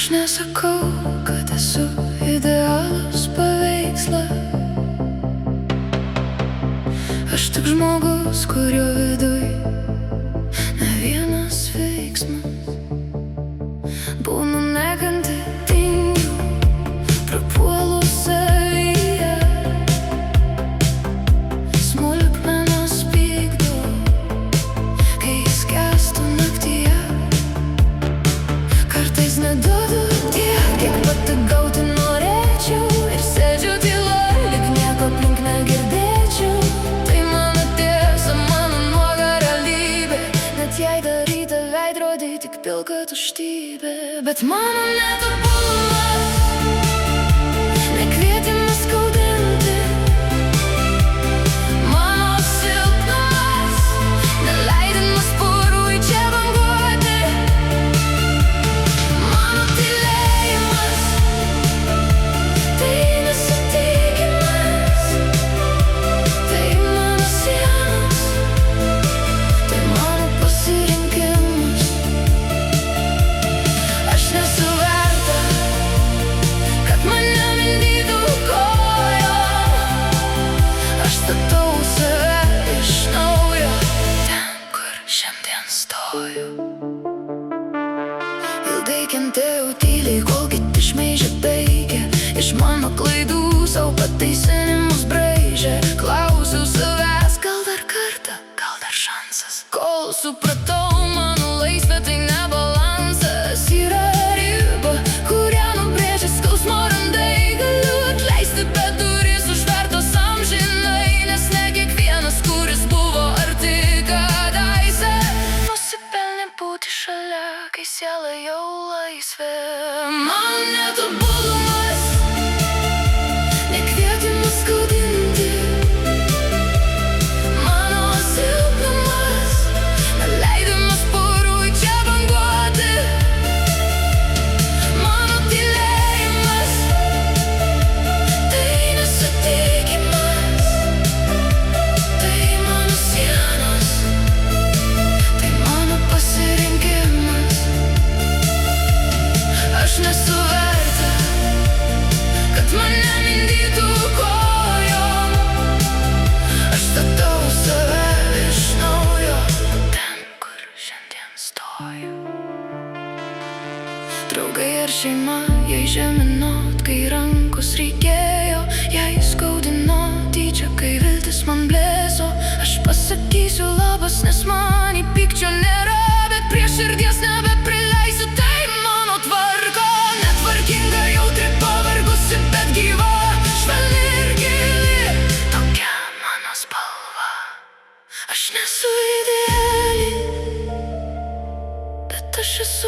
Aš nesakau, kad esu idealus paveikslas. Aš tik žmogus, kurio viduj ne vienas veiksmas. Būnu nekanti, tingiu, prapuolu savyje. Smulkmenos pykdo, kai skęstu naktyje. Kartais neduodu tiek, kiek pati gauti norėčiau. Ir sėdžiu tyloj, lyg nieko aplink negirdėčiau. Tai mano tiesa, mano nuoga realybė. Net jei daryta veidrodį, tik pilka tuštybė. Bet mano netobulumas, nekvietimas skaudinti. Mano silpnumas, neleidimas purvui čia banguoti. Mano tylėjimas, tai nesutikimas. Tai mano sienos, tai mano pasirinkimas. Aš nesu verta, kad mane mindytų kojom. Aš statau save iš naujo, ten, kur šiandien stoju. Ilgai kentėjau tyliai, kol kiti šmeižė baigė. Iš mano klaidų savo pataisinimus braižė. Klausiau savęs, gal dar kartą, gal dar šansas. Kol supratau, mano laisvė tai ne balansas. Yra riba, kurią nubrėžė skausmo randai. Galiu atleisti, bet durys užvertos amžinai. Nes ne kiekvienas, kuris buvo arti kadaise, nusipelnė būti šalia, kai siela jau laisvė. Mano netobulumas, nekvietimas skaudinti. Mano silpnumas, neleidimas purvui čia banguoti. Mano tylėjimas, tai nesutikimas. Tai mano sienos, tai mano pasirinkimas. Aš nesu verta, kad mane mindytų kojom. Aš statau save iš naujo, ten, kur šiandien stoju. Draugai ar šeima, jei žeminot, kai rankos reikėjo. Jei skaudino tyčia, kai viltis man blėso. Aš pasakysiu labas, nes man į pykčio nėra. Bet prie širdies nebeprileisiu, tai mano tvarka. Netvarkinga, jautri, pavargusi, bet gyva. Švelni ir gili, tokia mano spalva. Aš nesu ideali, bet aš esu